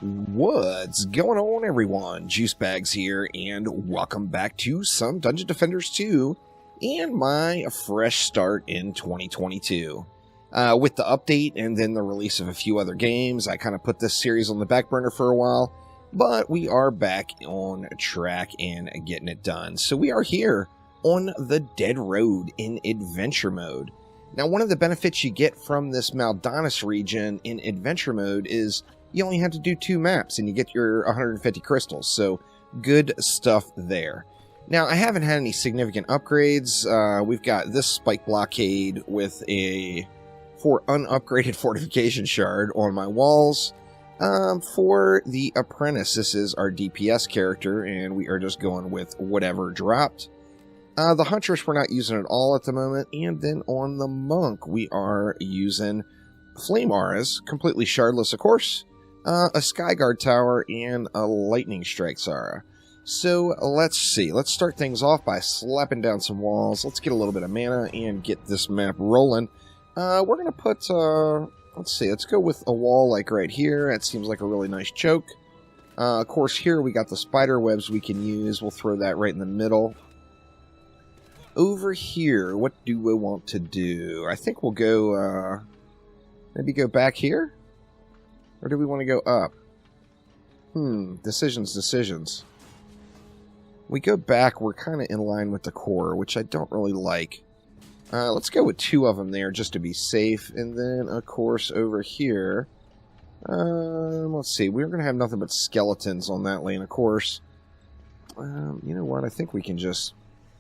What's going on, everyone? Juicebags here, and welcome back to some Dungeon Defenders 2 and my fresh start in 2022. With the update and then the release of a few other games, I kind of put this series on the back burner for a while, but we are back on track and getting it done. So we are here on the Dead Road in Adventure Mode. Now, one of the benefits you get from this Mal'Donis region in Adventure Mode is you only have to do 2 maps and you get your 150 crystals, so good stuff there. Now, I haven't had any significant upgrades. We've got this spike blockade with a unupgraded fortification shard on my walls. For the apprentice, this is our DPS character, and we are just going with whatever dropped. The huntress we're not using at all at the moment, and then on the monk we are using flame auras, completely shardless of course, a Skyguard Tower, and a Lightning Strike Zara. So let's see. Let's start things off by slapping down some walls. Let's get a little bit of mana and get this map rolling. We're going to put, let's see, let's go with a wall like right here. That seems like a really nice choke. Of course, here we got the spider webs we can use. We'll throw that right in the middle. Over here, what do we want to do? I think we'll go, maybe go back here? Or do we want to go up? Decisions. We go back, we're kind of in line with the core, which I don't really like. Let's go with 2 of them there, just to be safe. And then, of course, over here... let's see, we're going to have nothing but skeletons on that lane, of course. You know what, I think we can just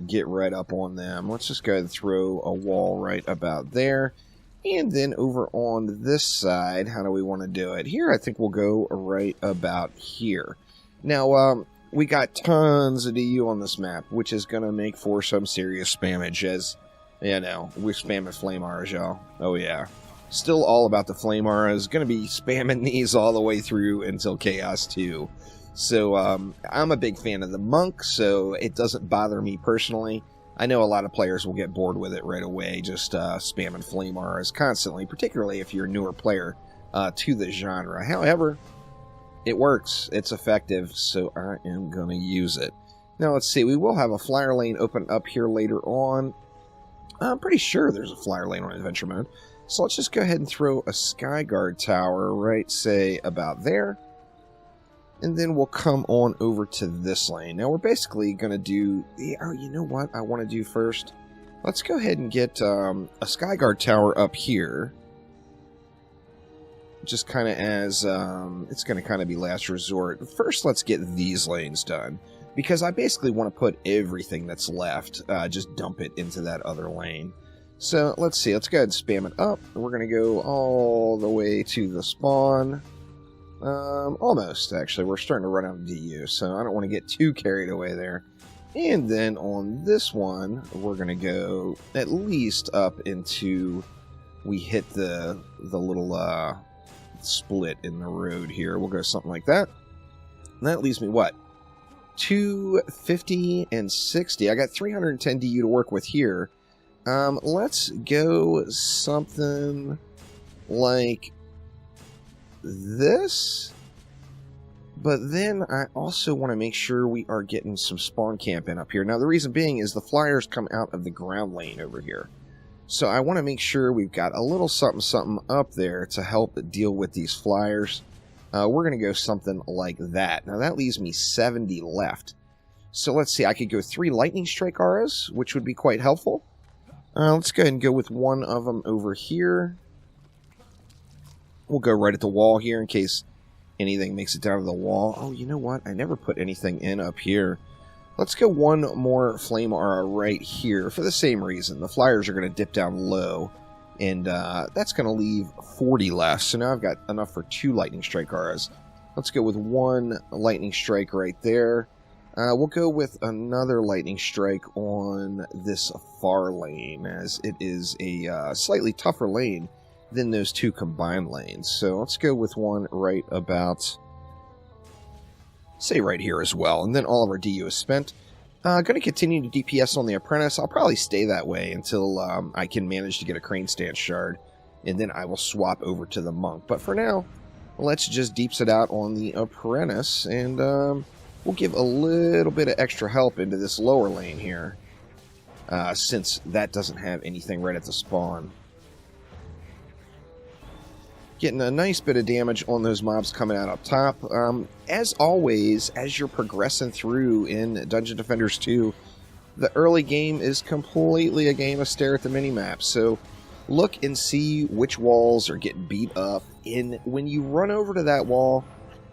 get right up on them. Let's just go ahead and throw a wall right about there. And then over on this side, how do we want to do it? Here, I think we'll go right about here. Now, we got tons of DU on this map, which is going to make for some serious spammage, as, you know, we're spamming flame auras, y'all. Oh, yeah. Still all about the flame auras. Going to be spamming these all the way through until Chaos 2. So, I'm a big fan of the monk, so it doesn't bother me personally. I know a lot of players will get bored with it right away, just spamming flame auras constantly, particularly if you're a newer player to the genre. However, it works, it's effective, so I am going to use it. Now, let's see, we will have a flyer lane open up here later on. I'm pretty sure there's a flyer lane on Adventure Mode. So let's just go ahead and throw a Skyguard Tower right, say, about there. And then we'll come on over to this lane. Now, we're basically going to do... Oh, you know what I want to do first? Let's go ahead and get a Skyguard Tower up here. Just kind of as... it's going to kind of be last resort. First, let's get these lanes done. Because I basically want to put everything that's left, just dump it into that other lane. So, let's see. Let's go ahead and spam it up. We're going to go all the way to the spawn. Almost, actually. We're starting to run out of DU, so I don't want to get too carried away there. And then on this one, we're going to go at least up into... We hit the little split in the road here. We'll go something like that. And that leaves me, what? 250 and 60. I got 310 DU to work with here. Let's go something like... this, but then I also want to make sure we are getting some spawn camping up here. Now, the reason being is the flyers come out of the ground lane over here, so I want to make sure we've got a little something up there to help deal with these flyers. We're going to go something like that. Now, that leaves me 70 left, so let's see, I could go 3 lightning strike auras, which would be quite helpful. Let's go ahead and go with 1 of them over here. We'll go right at the wall here in case anything makes it down to the wall. Oh, you know what? I never put anything in up here. Let's go 1 more flame aura right here for the same reason. The flyers are going to dip down low, and that's going to leave 40 left. So now I've got enough for 2 lightning strike auras. Let's go with 1 lightning strike right there. We'll go with another lightning strike on this far lane, as it is a slightly tougher lane than those 2 combined lanes. So let's go with 1 right about, say, right here as well. And then all of our DU is spent. Going to continue to DPS on the apprentice. I'll probably stay that way until I can manage to get a crane stance shard. And then I will swap over to the monk. But for now, let's just deeps it out on the Apprentice, and we'll give a little bit of extra help into this lower lane here, since that doesn't have anything right at the spawn. Getting a nice bit of damage on those mobs coming out up top. As always, as you're progressing through in Dungeon Defenders 2, the early game is completely a game of stare at the minimap, so look and see which walls are getting beat up, and when you run over to that wall,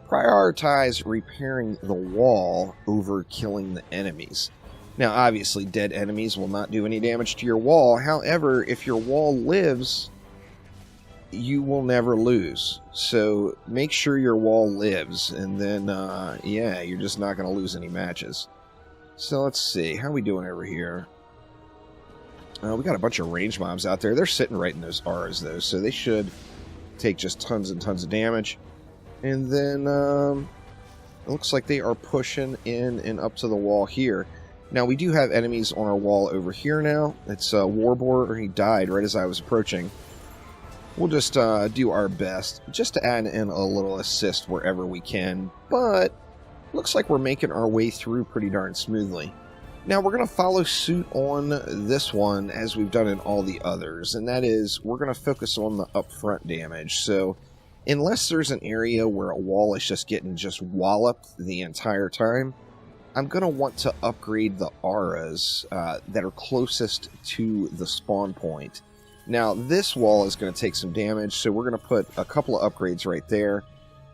prioritize repairing the wall over killing the enemies. Now, obviously, dead enemies will not do any damage to your wall. However, if your wall lives, you will never lose. So make sure your wall lives, and then, yeah, you're just not going to lose any matches. So let's see. How are we doing over here? We got a bunch of range mobs out there. They're sitting right in those R's, though, so they should take just tons and tons of damage. And then, it looks like they are pushing in and up to the wall here. Now, we do have enemies on our wall over here now. It's Warboar. He died right as I was approaching. We'll just do our best just to add in a little assist wherever we can. But looks like we're making our way through pretty darn smoothly. Now, we're going to follow suit on this one as we've done in all the others. And that is, we're going to focus on the upfront damage. So, unless there's an area where a wall is just getting just walloped the entire time, I'm going to want to upgrade the auras that are closest to the spawn point. Now, this wall is going to take some damage, so we're going to put a couple of upgrades right there.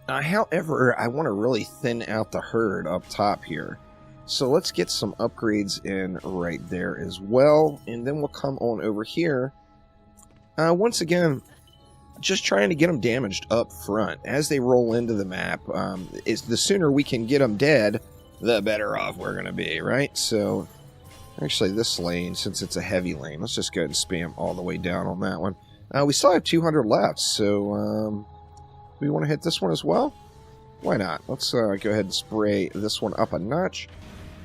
However, I want to really thin out the herd up top here. So let's get some upgrades in right there as well, and then we'll come on over here. Once again, just trying to get them damaged up front. As they roll into the map, the sooner we can get them dead, the better off we're going to be, right? So, actually, this lane, since it's a heavy lane, let's just go ahead and spam all the way down on that one. We still have 200 left, so do we want to hit this one as well? Why not? Let's go ahead and spray this one up a notch,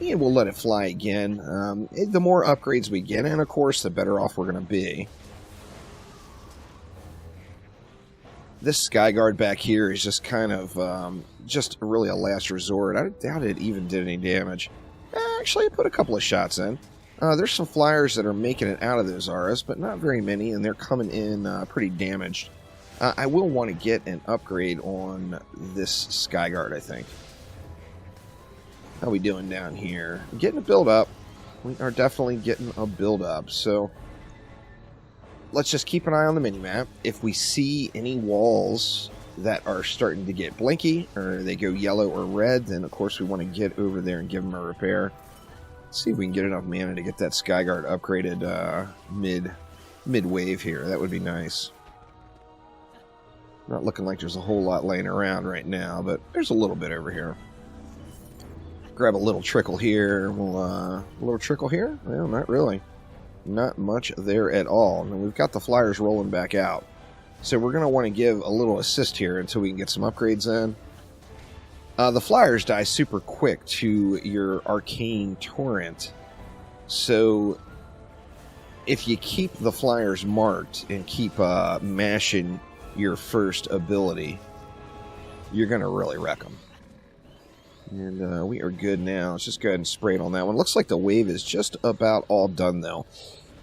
and we'll let it fly again. The more upgrades we get, and of course, the better off we're going to be. This Skyguard back here is just kind of just really a last resort. I doubt it even did any damage. Actually, I put a couple of shots in. There's some flyers that are making it out of those auras, but not very many, and they're coming in pretty damaged. I will want to get an upgrade on this Skyguard, I think. How we doing down here? Getting a build up. We are definitely getting a build up, so let's just keep an eye on the minimap. If we see any walls that are starting to get blinky, or they go yellow or red, then of course we want to get over there and give them a repair. Let's see if we can get enough mana to get that Skyguard upgraded mid-wave here. That would be nice. Not looking like there's a whole lot laying around right now, but there's a little bit over here. Grab a little trickle here. We'll, a little trickle here? Well, not really. Not much there at all. And we've got the flyers rolling back out. So we're going to want to give a little assist here until we can get some upgrades in. The flyers die super quick to your arcane torrent. So if you keep the flyers marked and keep mashing your first ability, you're going to really wreck them. And we are good now. Let's just go ahead and spray it on that one. Looks like the wave is just about all done, though.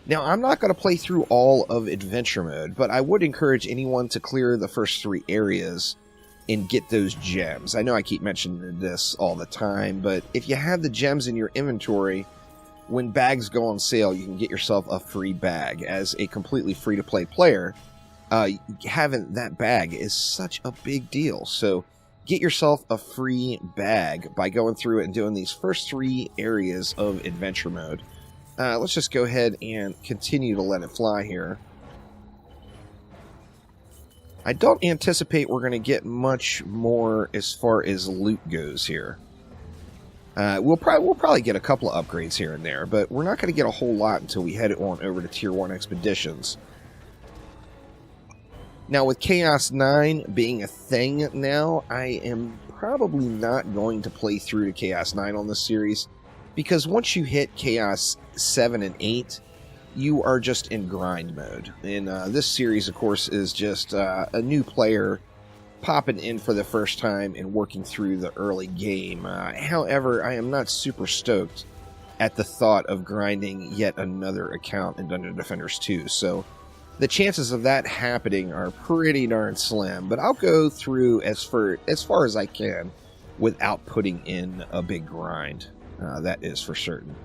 Now, I'm not going to play through all of Adventure Mode, but I would encourage anyone to clear the first 3 areas and get those gems. I know I keep mentioning this all the time, but if you have the gems in your inventory, when bags go on sale, you can get yourself a free bag. As a completely free-to-play player, having that bag is such a big deal. So get yourself a free bag by going through it and doing these first 3 areas of Adventure Mode. Let's just go ahead and continue to let it fly here. I don't anticipate we're going to get much more as far as loot goes here. We'll probably get a couple of upgrades here and there, but we're not going to get a whole lot until we head on over to Tier 1 Expeditions. Now, with Chaos 9 being a thing now, I am probably not going to play through to Chaos 9 on this series, because once you hit Chaos 7 and 8, you are just in grind mode. And this series, of course, is just a new player popping in for the first time and working through the early game. However, I am not super stoked at the thought of grinding yet another account in Dungeon Defenders 2, so the chances of that happening are pretty darn slim, but I'll go through as far as I can without putting in a big grind. That is for certain.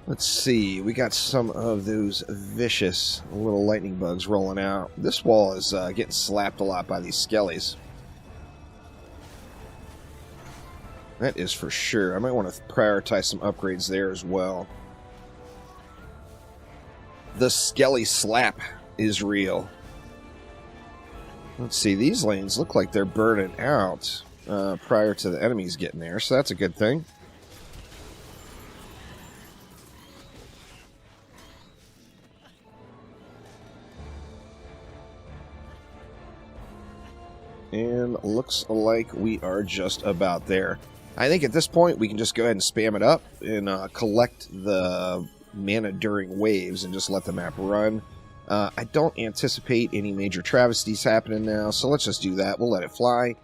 Let's see, we got some of those vicious little lightning bugs rolling out. This wall is getting slapped a lot by these skellies. That is for sure. I might want to prioritize some upgrades there as well. The skelly slap is real. Let's see, these lanes look like they're burning out prior to the enemies getting there, so that's a good thing. And looks like we are just about there. I think at this point we can just go ahead and spam it up and collect the mana during waves and just let the map run. I don't anticipate any major travesties happening now, so let's just do that. We'll let it fly,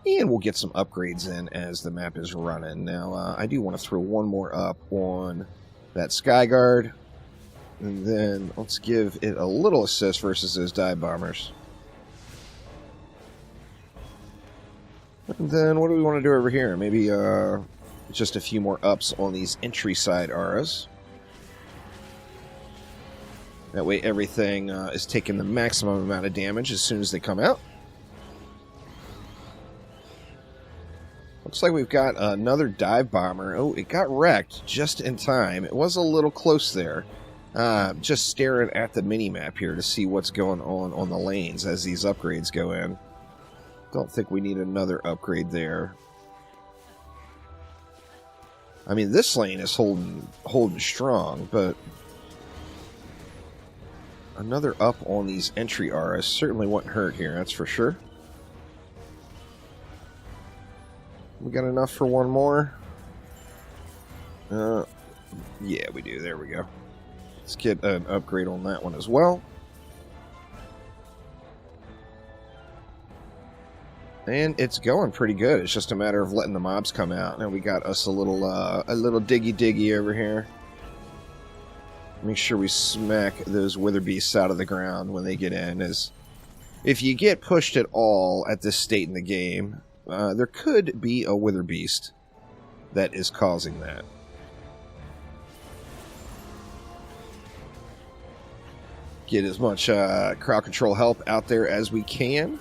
and we'll get some upgrades in as the map is running. Now, I do want to throw one more up on that Skyguard, and then let's give it a little assist versus those dive bombers. And then what do we want to do over here? Maybe just a few more ups on these entry side auras. That way everything is taking the maximum amount of damage as soon as they come out. Looks like we've got another dive bomber. Oh, it got wrecked just in time. It was a little close there. Just staring at the mini-map here to see what's going on the lanes as these upgrades go in. Don't think we need another upgrade there. I mean, this lane is holding strong, but another up on these entry auras certainly wouldn't hurt here, that's for sure. We got enough for one more? Yeah, we do. There we go. Let's get an upgrade on that one as well. And it's going pretty good. It's just a matter of letting the mobs come out. Now we got us a little diggy over here. Make sure we smack those wither beasts out of the ground when they get in. As if you get pushed at all at this state in the game, there could be a wither beast that is causing that. Get as much crowd control help out there as we can.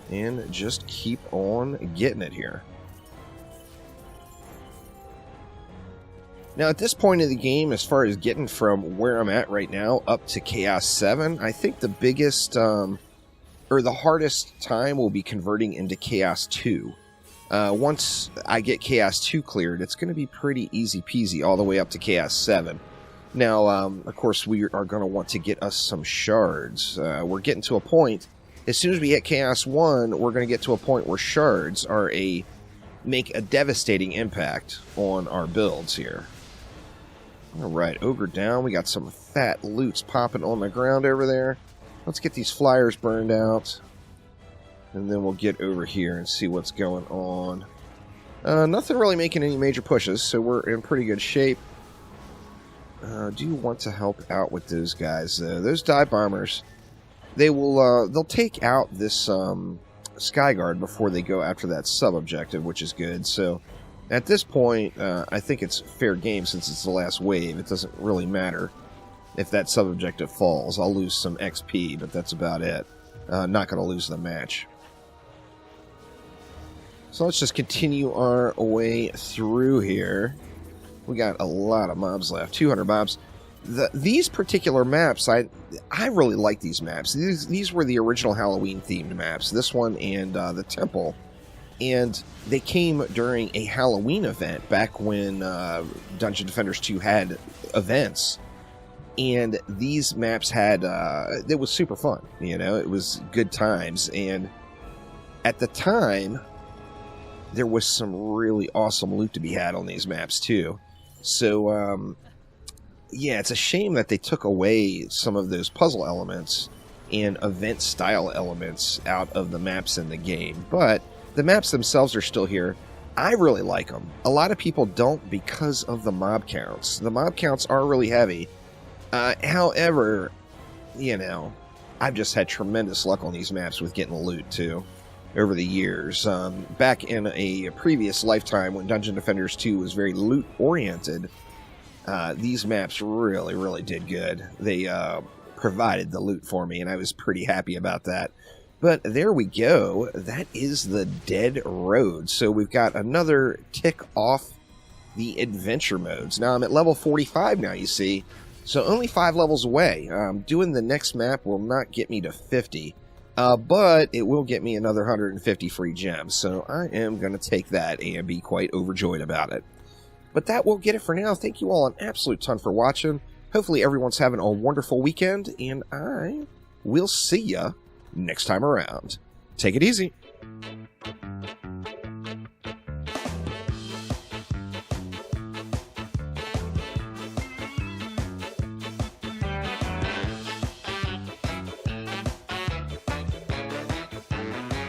And just keep on getting it here. Now, at this point in the game, as far as getting from where I'm at right now up to Chaos 7, I think the biggest, or the hardest time will be converting into Chaos 2. Once I get Chaos 2 cleared, it's going to be pretty easy peasy all the way up to Chaos 7. Now, of course, we are going to want to get us some shards. We're getting to a point. As soon as we hit Chaos 1, we're going to get to a point where shards are make a devastating impact on our builds here. Alright, Ogre down. We got some fat loots popping on the ground over there. Let's get these flyers burned out. And then we'll get over here and see what's going on. Nothing really making any major pushes, so we're in pretty good shape. Do want to help out with those guys, though. Those dive bombers... they'll take out this Skyguard before they go after that sub-objective, which is good. So, at this point, I think it's fair game since it's the last wave. It doesn't really matter if that sub-objective falls. I'll lose some XP, but that's about it. Not going to lose the match. So let's just continue our way through here. We got a lot of mobs left. 200 mobs. These particular maps, I really like these maps. These were the original Halloween-themed maps, this one and the Temple. And they came during a Halloween event back when Dungeon Defenders 2 had events. And these maps had, it was super fun, you know, it was good times. And at the time, there was some really awesome loot to be had on these maps too. So, yeah, it's a shame that they took away some of those puzzle elements and event style elements out of the maps in the game, but the maps themselves are still here. I really like them. A lot of people don't because of the mob counts. The mob counts are really heavy. However, you know, I've just had tremendous luck on these maps with getting loot too over the years. Back in a previous lifetime when Dungeon Defenders 2 was very loot oriented, these maps really did good. They provided the loot for me, and I was pretty happy about that. But there we go. That is the Dead Road. So we've got another tick off the adventure modes. Now I'm at level 45 now, you see. So only 5 levels away. Doing the next map will not get me to 50. But it will get me another 150 free gems. So I am going to take that and be quite overjoyed about it. But that will get it for now. Thank you all an absolute ton for watching. Hopefully everyone's having a wonderful weekend. And I will see ya next time around. Take it easy.